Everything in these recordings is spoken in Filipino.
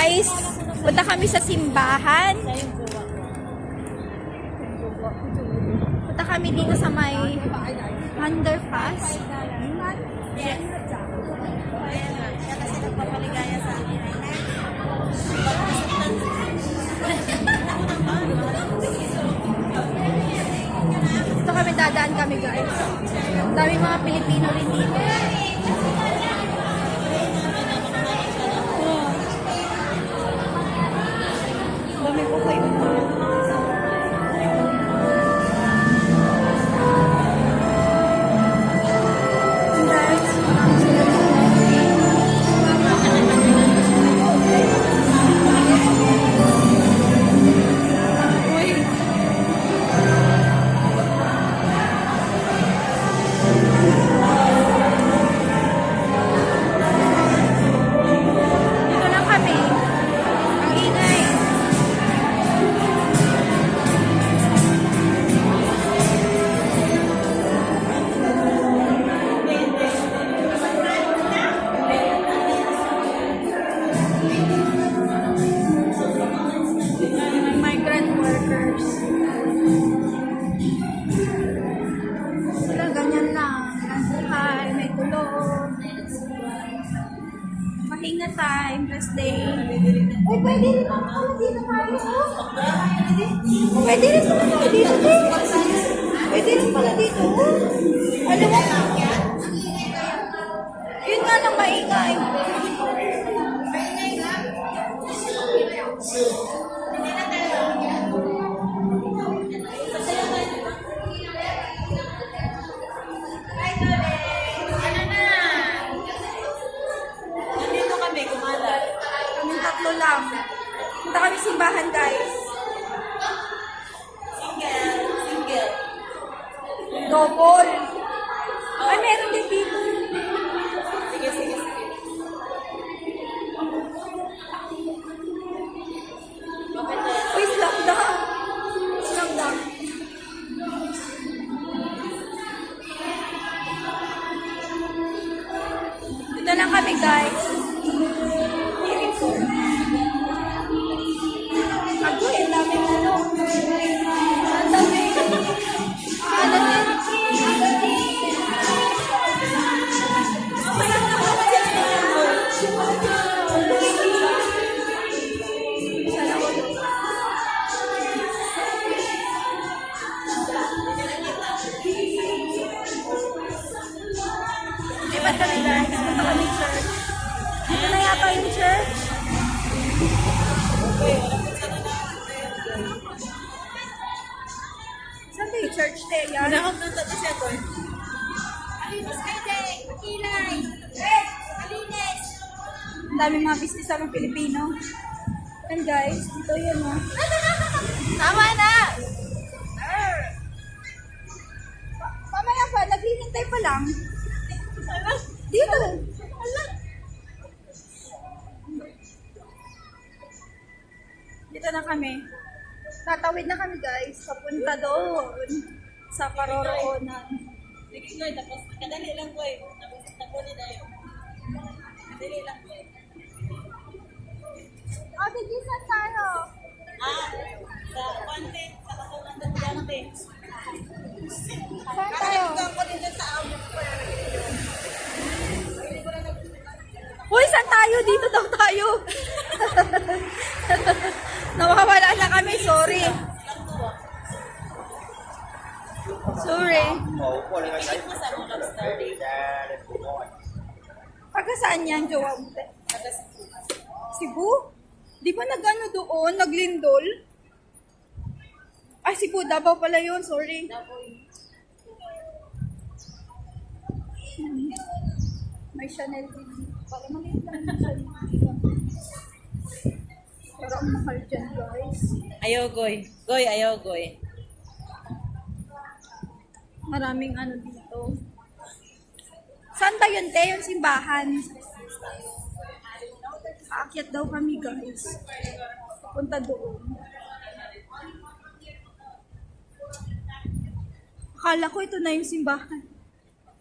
guys, punta kami sa simbahan. Punta kami dito sa may underpass. Kasi nagpapaligaya sa akin. Dito kami dadaan kami guys. Daming mga Pilipino rin dito. Dami po kayo. Dito lang kami. Ang ingay. Migrant workers. Sila ganyan lang. Ang buhay, may tulong. Pahinga time, rest day. Uy, pwede rin naman ako dito tayo. Pwede rin naman ako dito. Pwede rin pala dito. Alam mo? Yun nga lang maingay. Nandito kami, kumalat. Kaming tatlo lang. Punta kami simbahan, guys. Single. Double. Ay, meron din dito. Sige. Uy, slam dunk. Slam dunk. Dito lang kami, guys. Ako, ang dami ano. Ang dami. Ang dami. Lipat kami guys. Punta kami church. Dito na yata yung church. Saan ba yung church, Teya? Nakapunta na siya doon. Ang daming mga business sa mga Pilipino. And guys, dito yun oh. Tama na! Mamaya pa, naghihintay pa lang. Dito. Dito na kami. Tatawid na kami guys. Papunta doon. Sa Paroroonan. Sige, Goy, tapos kadali lang, Goy. Tapos tapunin na yun. Kadali lang, Goy. Ate, gisan tayo. Sa Pante, sa Kasunan ng Pante. Saan tayo? Ako din sa amok ko. Uy, saan tayo? Dito daw tayo. Nawawala na kami. Sorry. Sorry. Pilit mo sa mga story. Pagka saan yan, Jowa? Taga Cebu? Di ba nag-ano doon? Naglindol? Ay, Cebu. Davao pala yun. Sorry. May Chanel din. Para maliit lang yung Chanel. Pero ang mahal dyan, guys. Ayaw, Goy. Goy, ayaw, Goy. Maraming ano dito. Saan ba yun, te? Yung simbahan. Aakyat daw kami, guys. Punta doon. Akala ko ito na yung simbahan.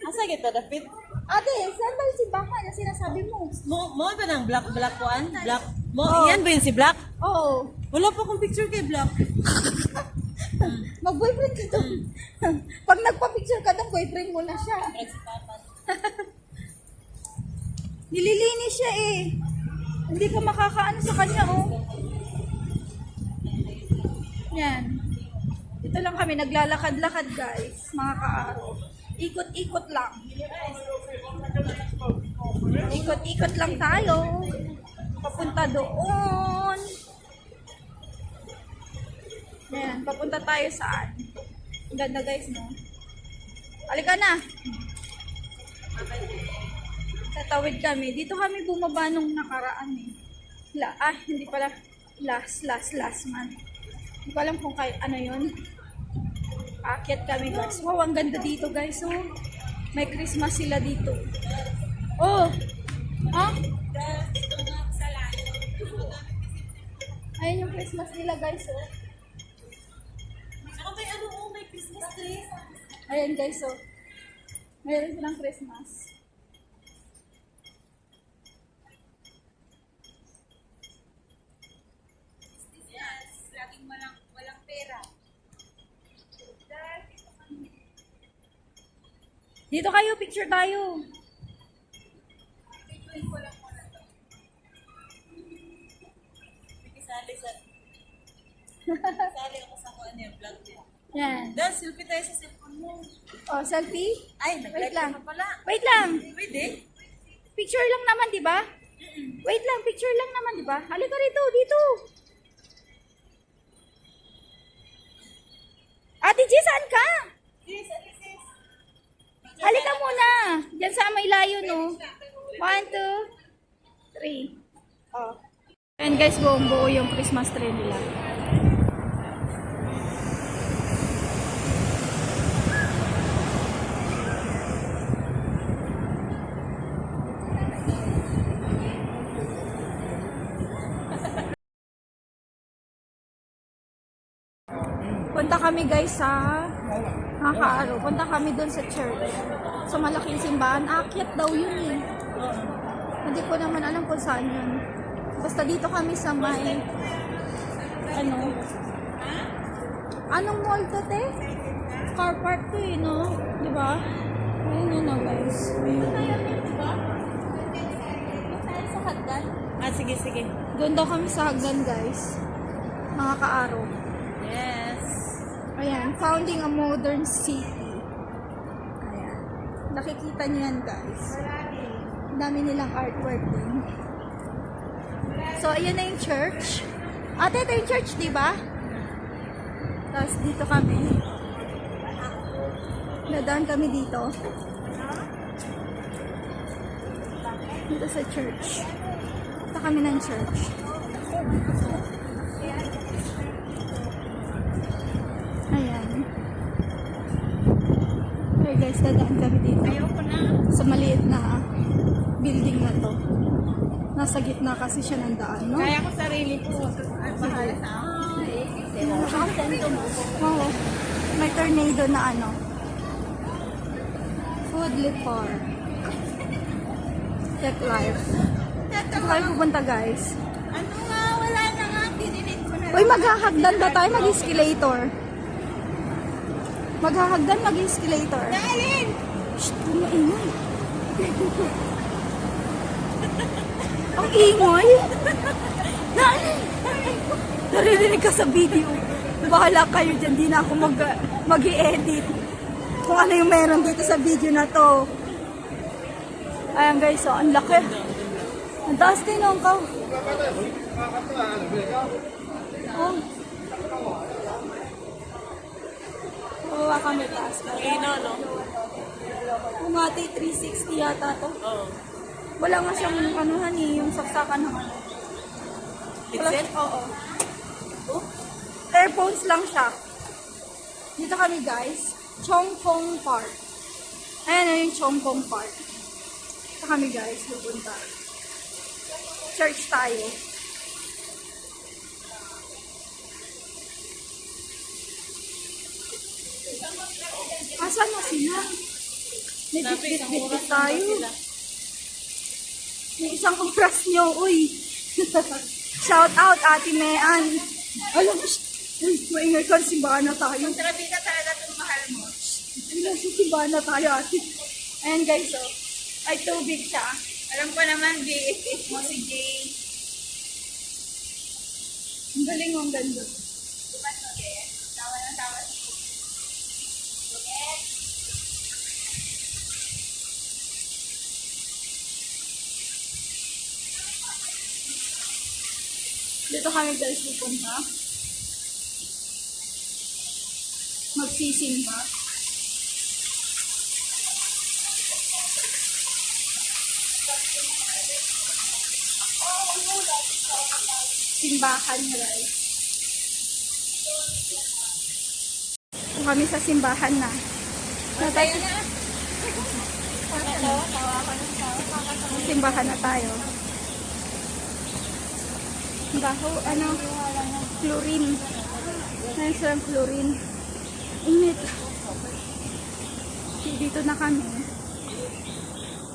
Asa kita dapit? Ate, saan ba yung simbahan na sinasabi mo? Mo ba ng black one? Black Oo. Yan ba yun si Black? Oo. Wala pa akong picture kay Black. Mag-boyfriend ka doon. Pag nagpa-picture ka doon, boyfriend mo na siya. Si Papa. Nililinis siya eh. Hindi ka makakaano sa kanya, oh. Yan. Dito lang kami, naglalakad-lakad, guys. Mga kaaro. Ikot-ikot lang. Ikot-ikot lang tayo. Papunta doon. Yan, papunta tayo saan? Ang ganda, guys, no? Halika na. Tatawid kami. Dito kami bumaba nung nakaraan eh. Hindi pala. Last month. Hindi ko alam kung ano yun. Aakyat kami, guys. Wow, ang ganda dito, guys. Oh. May Christmas sila dito. Oh! Ha? Ayun yung Christmas nila, guys. Oh. Saka may ano mo, may Christmas tree. Ayan, guys. Oh. Mayroon silang Christmas. Yes, laging walang pera. Dito kayo, picture tayo. Sali ako sa kuha niya, vlog niya. Yan. Dahil selfie tayo sa cellphone mo. Oh, selfie? Ay, Wait nag-live lang. ka pala. Wait lang. Pwede? Picture lang naman, di ba? Wait lang, picture lang naman, di ba? Halika rito, dito. Ate G, saan ka? Yes, sis. Halika muna. Diyan sa may layo, no? 1, 2, 3. Oh. And guys, buong buo yung Christmas tree nila. Punta kami guys sa Nakakaaro. Punta kami doon sa church. Sa malaking simbahan. Aakyat daw yun eh. Hindi ko naman alam kung saan yun. Basta dito kami sa may anong mall to, te? Car park to eh, no? Diba? Ayun yun na guys. Sa hagdan. Ah, sige, sige. Doon daw kami sa hagdan guys. Mga kaaro. Yes. Ayan, founding a modern city. Ayan. Nakikita niyo yan, guys. Ang dami nilang artwork din. So, ayan na yung church. Ate, ito yung church, di ba? Tapos dito kami. Nadaan kami dito. Dito sa church. Punta kami ng church. Ayan. Okay guys, dadaan kami dito. Ayoko na. Sa maliit na building na to. Nasa gitna kasi siya ng daan, no? Kaya ko sarili ko. Bahala sa Oo. May tornado na ano. Foodly Park. Check live. Dito kayo pupunta guys. Ano nga, wala na nga. Dinilit ko na. Uy, maghahagdan ba tayo mag-escalator? Maghahagdan mag-escalator. Alin? Shh, maingay. Ang ingay. Naririnig ka sa video. Bahala kayo dyan. Di na ako mag-i-edit. Kung ano yung meron dito sa video na to. Ayan guys, so ang laki. Ang taas din ang kaw. Oh. Bawa kami taas. Ino, no? Umati 360 yata to. Oo. Wala nga siyang anuhan eh, yung saksakan ng ano. Pixel? Oo. Oh. Airphones lang siya. Dito kami guys. Chongpong Park. Ayan na yung Chongpong Park. Dito kami guys, pupunta. Church tayo. Asan na sila? May bit-bit tayo. May isang oras nyo, uy. Shout out, Ate Mean. Alam mo, uy, maingay ka, simbahan na tayo. Kontrabida talaga itong mahal mo. Ayun, simbahan na tayo, ate. Ayan guys, so, ay tubig siya. Alam ko naman, BFF mo si Jay. Ang galing mo, ang ganda. Diba ito, eh? Tawa ng tawa si Juliet. Dito kami guys pupunta. Magsisimba. Simbahan guys. So, kami sa simbahan na. Masaya na. Simbahan na tayo. Baho, ano, chlorine. Ayun silang chlorine. Init. Dito na kami.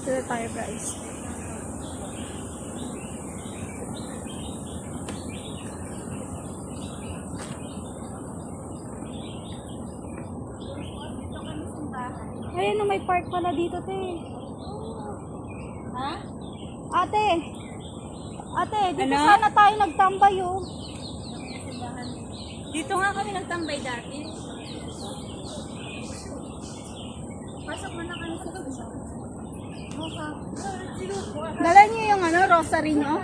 Dito tayo guys. Ayan na, may park pala dito, te. Ha? Ate! Ate, dito Ano? sana tayo nagtambay, oh. Dito nga kami nagtambay dati. Pasok mo na kami sa loob. Dala niyo yung ano, rosary niyo.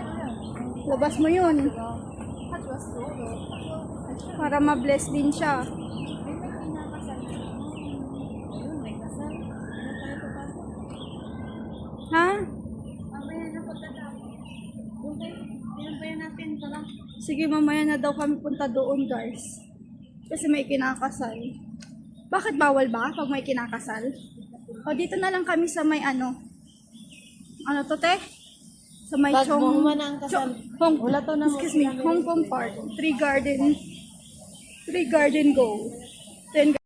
Labas mo yun. Para ma-bless din siya. Ha? Sige, mamaya na daw kami punta doon, guys. Kasi may kinakasal. Bakit bawal ba pag may kinakasal? O, dito na lang kami sa may ano. Ano to, te? Sa may Pag buhuman ang kasal. Wala to na Excuse me, Hong Kong Park. Tree Garden Go. Then,